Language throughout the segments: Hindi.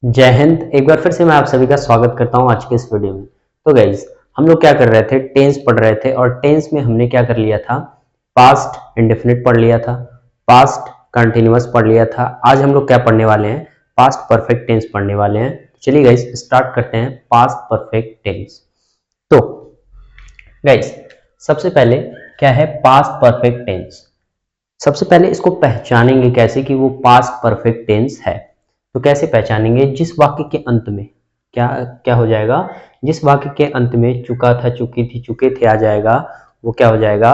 जय हिंद। एक बार फिर से मैं आप सभी का स्वागत करता हूं आज के इस वीडियो में। तो गाइज, हम लोग क्या कर रहे थे, टेंस पढ़ रहे थे और टेंस में हमने क्या कर लिया था, पास्ट इंडेफिनिट पढ़ लिया था, पास्ट कंटिन्यूअस पढ़ लिया था। आज हम लोग क्या पढ़ने वाले हैं, पास्ट परफेक्ट टेंस पढ़ने वाले हैं। चलिए गाइज स्टार्ट करते हैं पास्ट परफेक्ट टेंस। तो गाइज सबसे पहले क्या है पास्ट परफेक्ट टेंस। सबसे पहले इसको पहचानेंगे कैसे कि वो पास्ट परफेक्ट टेंस है। तो कैसे पहचानेंगे, जिस वाक्य के अंत में क्या क्या हो जाएगा, जिस वाक्य के अंत में चुका था, चुकी थी, चुके थे आ जाएगा, वो क्या हो जाएगा,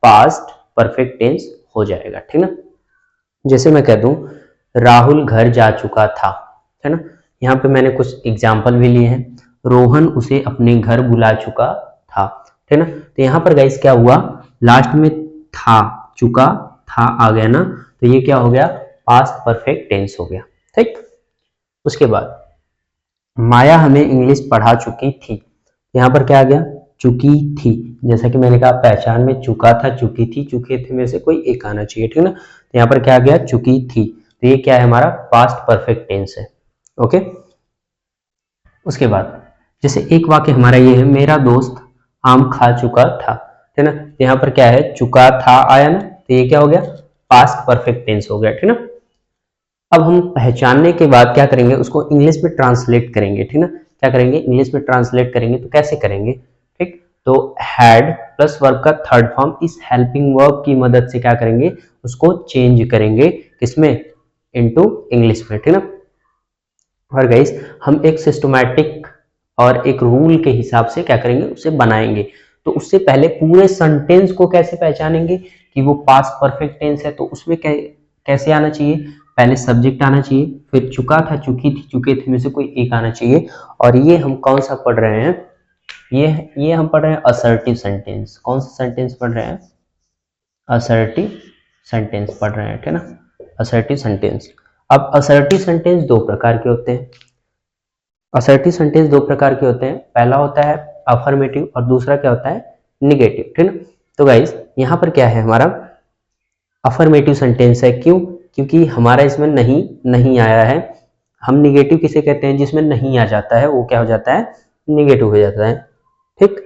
पास्ट परफेक्ट टेंस हो जाएगा। ठीक ना। जैसे मैं कह दूं राहुल घर जा चुका था, है ना। यहाँ पे मैंने कुछ एग्जाम्पल भी लिए हैं। रोहन उसे अपने घर बुला चुका था, ठीक ना। तो यहाँ पर गाइस क्या हुआ, लास्ट में था, चुका था आ गया ना, तो ये क्या हो गया, पास्ट परफेक्ट टेंस हो गया। ठीक। उसके बाद माया हमें इंग्लिश पढ़ा चुकी थी, यहाँ पर क्या आ गया, चुकी थी। जैसा कि मैंने कहा पहचान में चुका था, चुकी थी, चुके थे में से कोई एक आना चाहिए, ठीक ना। तो यहाँ पर क्या आ गया, चुकी थी। तो ये क्या है, हमारा पास्ट परफेक्ट टेंस है। ओके। उसके बाद जैसे एक वाक्य हमारा ये है, मेरा दोस्त आम खा चुका था, ठीक ना। तो यहाँ पर क्या है, चुका था आया ना, तो ये क्या हो गया, पास्ट परफेक्ट टेंस हो गया, ठीक ना। अब हम पहचानने के बाद क्या करेंगे, उसको इंग्लिश में ट्रांसलेट करेंगे, ठीक ना। क्या करेंगे, इंग्लिश में ट्रांसलेट करेंगे। तो कैसे करेंगे, ठीक। तो हैड प्लस वर्ब का थर्ड फॉर्म इस हेल्पिंग वर्ब की मदद से क्या करेंगे, उसको चेंज करेंगे किसमें, इनटू इंग्लिश में, ठीक ना। और गाइस हम एक सिस्टमैटिक और एक रूल के हिसाब से क्या करेंगे, उसे बनाएंगे। तो उससे पहले पूरे सेंटेंस को कैसे पहचानेंगे कि वो पास्ट परफेक्ट टेंस है, तो उसमें कैसे आना चाहिए, पहले सब्जेक्ट आना चाहिए, फिर चुका था, चुकी थी, चुके थे में से कोई एक आना चाहिए। और ये हम कौन सा पढ़ रहे हैं, ये हम पढ़ रहे हैं असर्टिव सेंटेंस। कौन सा सेंटेंस पढ़ रहे हैं, असर्टिव सेंटेंस पढ़ रहे हैं, ठीक ना, असर्टिव सेंटेंस। अब असर्टिव सेंटेंस दो प्रकार के होते हैं। असर्टिव सेंटेंस दो प्रकार के होते हैं, पहला होता है अफर्मेटिव और दूसरा क्या होता है, निगेटिव, ठीक ना। तो गाइस यहाँ पर क्या है, हमारा अफर्मेटिव सेंटेंस है। क्यों, क्योंकि हमारा इसमें नहीं नहीं आया है। हम निगेटिव किसे कहते हैं, जिसमें नहीं आ जाता है वो क्या हो जाता है, निगेटिव हो जाता है, ठीक।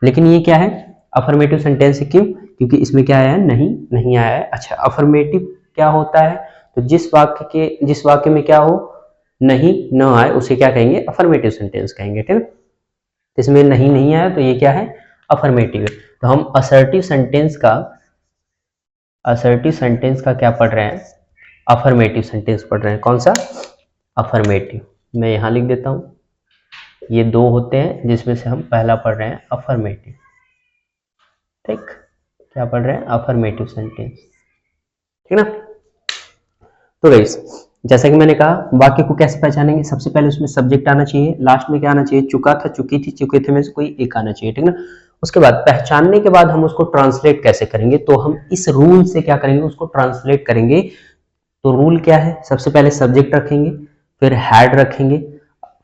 लेकिन ये क्या है, अफर्मेटिव सेंटेंस है। क्यों, क्योंकि इसमें क्या आया है, नहीं नहीं आया है। अच्छा, अफर्मेटिव क्या होता है, तो जिस वाक्य में क्या हो, नहीं न आए, उसे क्या कहेंगे, अफर्मेटिव सेंटेंस कहेंगे, ठीक है। इसमें नहीं नहीं आया तो ये क्या है, अफर्मेटिव है। तो हम असर्टिव सेंटेंस का क्या पढ़ रहे हैं, अफर्मेटिव सेंटेंस पढ़ रहे हैं। कौन सा, अफर्मेटिव। मैं यहां लिख देता हूं, ये दो होते हैं जिसमें से हम पहला पढ़ रहे हैं अफर्मेटिव, ठीक। क्या पढ़ रहे हैं, अफर्मेटिव सेंटेंस, ठीक ना। तो गाइस जैसा कि मैंने कहा, वाक्य को कैसे पहचानेंगे, सबसे पहले उसमें सब्जेक्ट आना चाहिए, लास्ट में क्या आना चाहिए, चुका था, चुकी थी, चुके थे में से कोई एक आना चाहिए, ठीक ना। उसके बाद पहचानने के बाद हम उसको ट्रांसलेट कैसे करेंगे, तो हम इस रूल से क्या करेंगे, उसको ट्रांसलेट करेंगे। तो रूल क्या है, सबसे पहले सब्जेक्ट रखेंगे, फिर हैड रखेंगे,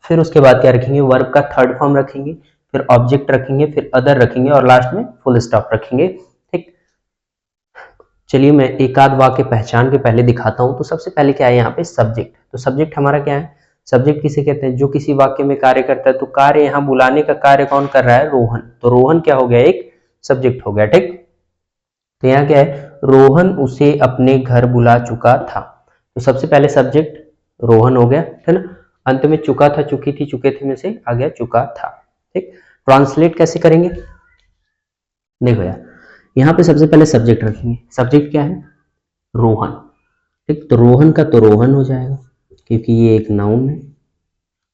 फिर उसके बाद क्या रखेंगे, वर्ब का थर्ड फॉर्म रखेंगे, फिर ऑब्जेक्ट रखेंगे, फिर अदर रखेंगे और लास्ट में फुल स्टॉप रखेंगे, ठीक। चलिए मैं एक आध वाक्य पहचान के पहले दिखाता हूं। तो सबसे पहले क्या है, यहाँ पे सब्जेक्ट। तो सब्जेक्ट हमारा क्या है, सब्जेक्ट किसे कहते हैं, जो किसी वाक्य में कार्य करता है। तो कार्य यहाँ बुलाने का कार्य कौन कर रहा है, रोहन। तो रोहन क्या हो गया, एक सब्जेक्ट हो गया, ठीक। तो यहाँ क्या है, रोहन उसे अपने घर बुला चुका था। तो सबसे पहले सब्जेक्ट रोहन हो गया, है ना। अंत में चुका था, चुकी थी, चुके थे में से आ गया चुका था, ठीक। ट्रांसलेट कैसे करेंगे, देखो यार, यहाँ पे सबसे पहले सब्जेक्ट रखेंगे। सब्जेक्ट क्या है, रोहन, ठीक। तो रोहन का तो रोहन हो जाएगा क्योंकि ये एक नाउन है,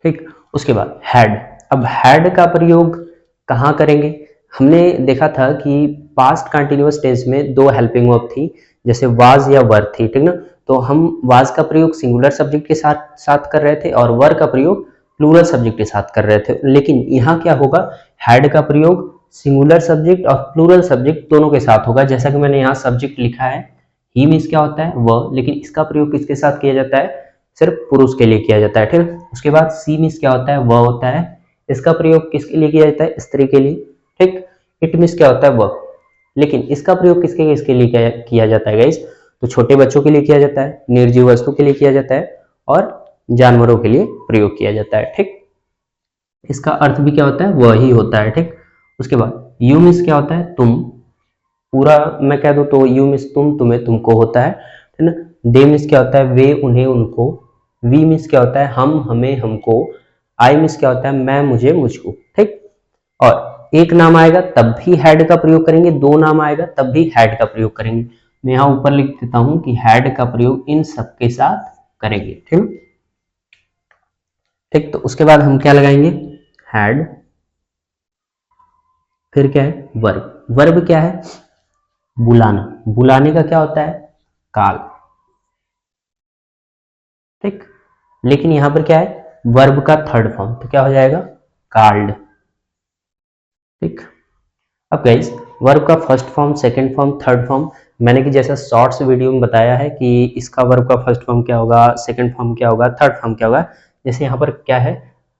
ठीक। उसके बाद हैड। अब हैड का प्रयोग कहाँ करेंगे, हमने देखा था कि पास्ट कंटिन्यूअस टेंस में दो हेल्पिंग वर्ब थी, जैसे वाज या वर थी, ठीक ना। तो हम वाज का प्रयोग सिंगुलर सब्जेक्ट के साथ साथ कर रहे थे और वर का प्रयोग प्लूरल सब्जेक्ट के साथ कर रहे थे। लेकिन यहाँ क्या होगा, हैड का प्रयोग सिंगुलर सब्जेक्ट और प्लूरल सब्जेक्ट दोनों के साथ होगा। जैसा कि मैंने यहाँ सब्जेक्ट लिखा है, ही मीन्स क्या होता है, वह, लेकिन इसका प्रयोग किसके साथ किया जाता है, सिर्फ पुरुष के लिए किया जाता है, ठीक है। उसके बाद सी मीन्स क्या होता है, वह होता है, इसका प्रयोग किसके लिए किया जाता है, स्त्री के लिए, ठीक। इट मीन्स क्या होता है, वह, लेकिन इसका प्रयोग किसके लिए किया जाता है गाइस, तो छोटे बच्चों के लिए किया जाता है, निर्जीव वस्तु के लिए किया जाता है और जानवरों के लिए प्रयोग किया जाता है। ठीक, इसका अर्थ भी क्या होता है, वही होता है। ठीक, उसके बाद यू मीन्स क्या होता है, तुम। पूरा मैं कह दूं तो यू मीन्स तुम, तुम्हें, तुमको होता है ना। दे मीन्स क्या होता है, वे, उन्हें, उनको। वी मीन्स क्या होता है, हम, हमें, हमको। आई मीन्स क्या होता है, मैं, मुझे, मुझको। ठीक, और एक नाम आएगा तब भी हैड का प्रयोग करेंगे, दो नाम आएगा तब भी हैड का प्रयोग करेंगे। मैं यहां ऊपर लिख देता हूं कि हैड का प्रयोग इन सबके साथ करेंगे। ठीक, ठीक, तो उसके बाद हम क्या लगाएंगे, हैड, फिर क्या है, वर्ब। वर्ब क्या है, बुलाना। बुलाने का क्या होता है, काल। ठीक, लेकिन यहां पर क्या है, वर्ब का थर्ड फॉर्म, तो क्या हो जाएगा, कार्ड। ठीक, अब गाइस वर्ब का first form, second form, third form मैंने कि जैसा शॉर्ट्स वीडियो में बताया है कि इसका वर्ब का फर्स्ट फॉर्म क्या होगा, सेकंड फॉर्म क्या होगा, थर्ड फॉर्म क्या होगा। जैसे यहाँ पर क्या है,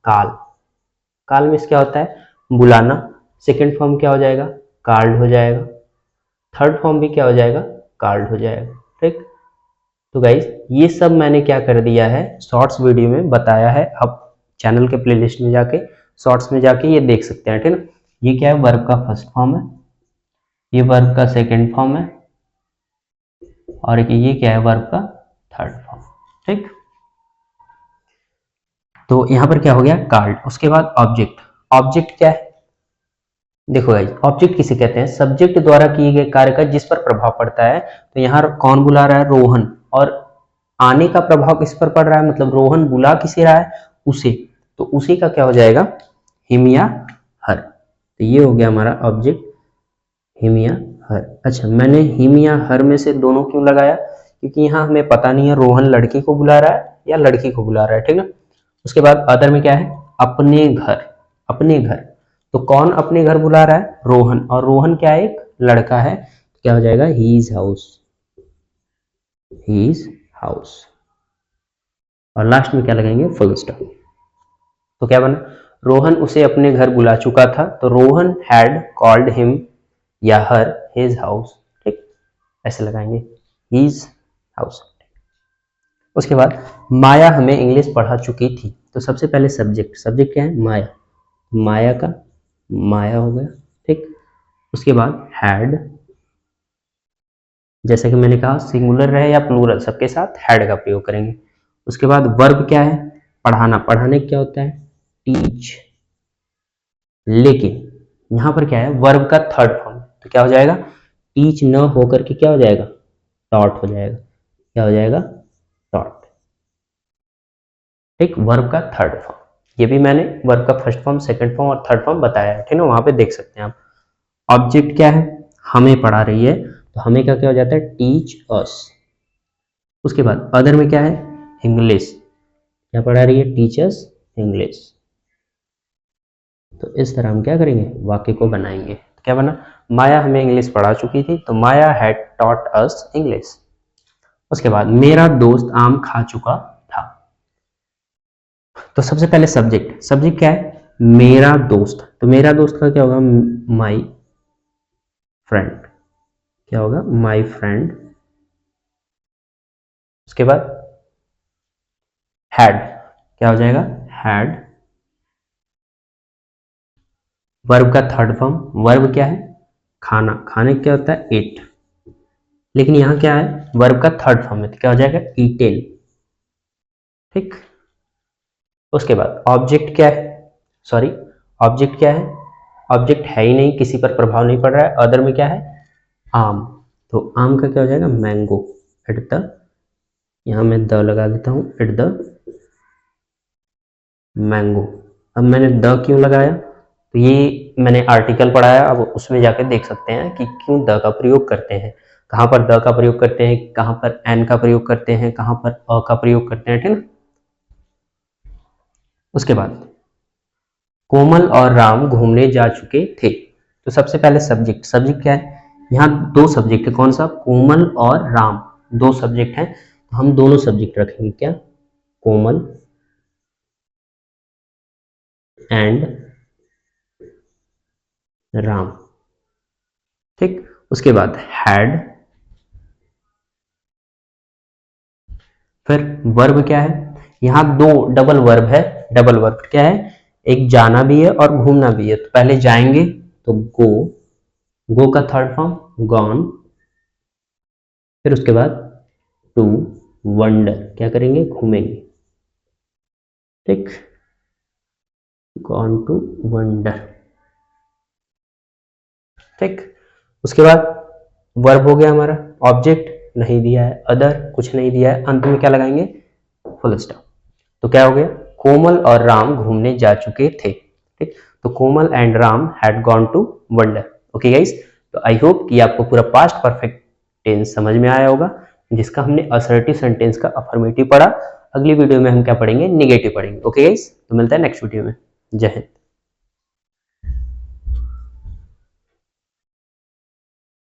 काल। काल में क्या होता है, बुलाना। सेकंड फॉर्म क्या हो जाएगा, कार्ड हो जाएगा। थर्ड फॉर्म भी क्या हो जाएगा, कार्ड हो जाएगा। ठीक, तो गाइस ये सब मैंने क्या कर दिया है, शॉर्ट्स वीडियो में बताया है। आप चैनल के प्लेलिस्ट में जाके, शॉर्ट्स में जाके ये देख सकते हैं। ठीक है, ये क्या है, वर्ब का फर्स्ट फॉर्म है, ये वर्ब का सेकंड फॉर्म है, और ये क्या है, वर्ब का थर्ड फॉर्म। ठीक, तो यहां पर क्या हो गया, कार्ड। उसके बाद ऑब्जेक्ट। ऑब्जेक्ट क्या है, देखो गाइस ऑब्जेक्ट किसे कहते हैं, सब्जेक्ट द्वारा किए गए कार्य का जिस पर प्रभाव पड़ता है। तो यहाँ कौन बुला रहा है, रोहन, और आने का प्रभाव किस पर पड़ रहा है, मतलब रोहन बुला किसे रहा है, उसे। तो उसी का क्या हो जाएगा, हिम या हर। तो ये हो गया हमारा ऑब्जेक्ट, हिम या हर। अच्छा, मैंने हिम या हर में से दोनों क्यों लगाया, क्योंकि यहाँ हमें पता नहीं है रोहन लड़की को बुला रहा है या लड़की को बुला रहा है। ठीक है, उसके बाद अदर में क्या है, अपने घर। अपने घर, तो कौन अपने घर बुला रहा है, रोहन, और रोहन क्या है, एक लड़का है। तो क्या हो जाएगा, हीज हाउस, हीज हाउस। और लास्ट में क्या लगाएंगे, फुल स्टॉप। तो क्या बना, रोहन उसे अपने घर बुला चुका था, तो रोहन हैड कॉल्ड हिम या हर हिज हाउस। ठीक, ऐसे लगाएंगे, हीज हाउस। उसके बाद माया हमें इंग्लिश पढ़ा चुकी थी। तो सबसे पहले सब्जेक्ट, सब्जेक्ट क्या है, माया। माया का माया हो गया। ठीक, उसके बाद हैड, जैसे कि मैंने कहा सिंगुलर रहे या प्लूरल सबके साथ हैड का प्रयोग करेंगे। उसके बाद वर्ब क्या है, पढ़ाना। पढ़ाने क्या होता है, टीच। लेकिन यहां पर क्या है, वर्ब का थर्ड फॉर्म, तो क्या हो जाएगा, टीच न होकर के क्या हो जाएगा, टॉट हो जाएगा। क्या हो जाएगा, टॉट। ठीक, वर्ब का थर्ड फॉर्म। ये भी मैंने वर्ब का फर्स्ट फॉर्म, सेकंड फॉर्म और थर्ड फॉर्म बताया है। ठीक है, वहां पे देख सकते हैं आप। ऑब्जेक्ट क्या है, हमें पढ़ा रही है, तो हमें क्या क्या हो जाता है, टीच अस। उसके बाद अदर में क्या है, इंग्लिश। क्या पढ़ा रही है, टीचर्स इंग्लिश। तो इस तरह हम क्या करेंगे, वाक्य को बनाएंगे। तो क्या बना, माया हमें इंग्लिश पढ़ा चुकी थी, तो माया हैड टॉट अस इंग्लिश। उसके बाद मेरा दोस्त आम खा चुका था। तो सबसे पहले सब्जेक्ट, सब्जेक्ट क्या है, मेरा दोस्त। तो मेरा दोस्त का क्या होगा, माई फ्रेंड। क्या होगा, माई फ्रेंड। उसके बाद हैड, क्या हो जाएगा, हैड। वर्ब का थर्ड फॉर्म, वर्ब क्या है, खाना। खाने क्या होता है, एट। लेकिन यहां क्या है, वर्ब का थर्ड फॉर्म है, तो क्या हो जाएगा, ईटेन। ठीक, उसके बाद ऑब्जेक्ट क्या है, सॉरी, ऑब्जेक्ट क्या है, ऑब्जेक्ट है ही नहीं, किसी पर प्रभाव नहीं पड़ रहा है। अदर में क्या है, आम। तो आम का क्या हो जाएगा, मैंगो। एट द, यहां मैं द लगा देता हूं, एट द मैंगो। अब मैंने द क्यों लगाया, तो ये मैंने आर्टिकल पढ़ाया, अब उसमें जाकर देख सकते हैं कि क्यों द का प्रयोग करते हैं, कहां पर द का प्रयोग करते हैं, कहां पर एन का प्रयोग करते हैं, कहां पर अ का प्रयोग करते हैं। ठीक है, उसके बाद कोमल और राम घूमने जा चुके थे। तो सबसे पहले सब्जेक्ट, सब्जेक्ट क्या है, यहाँ दो सब्जेक्ट है, कौन सा, कोमल और राम, दो सब्जेक्ट हैं, तो हम दोनों सब्जेक्ट रखेंगे, क्या, कोमल एंड राम। ठीक, उसके बाद हैड, फिर वर्ब क्या है, यहाँ दो डबल वर्ब है। डबल वर्ब क्या है, एक जाना भी है और घूमना भी है। तो पहले जाएंगे तो गो, गो का थर्ड फॉर्म गॉन, फिर उसके बाद टू वंडर, क्या करेंगे, घूमेंगे, ठीक, गॉन टू वंडर, ठीक। उसके बाद वर्ब हो गया हमारा, ऑब्जेक्ट नहीं दिया है, अदर कुछ नहीं दिया है, अंत में क्या लगाएंगे, फुल स्टॉप। तो क्या हो गया, कोमल और राम घूमने जा चुके थे, ठीक। तो Komal and Ram had gone to wonder. Okay guys, तो आई होप कि आपको पूरा पास्ट परफेक्ट टेंस समझ में आया होगा, जिसका हमने असर्टिव सेंटेंस का अफर्मेटिव पढ़ा। अगली वीडियो में हम क्या पढ़ेंगे, निगेटिव पढ़ेंगे। ओके गाइस, तो मिलता है नेक्स्ट वीडियो में। जय हिंद।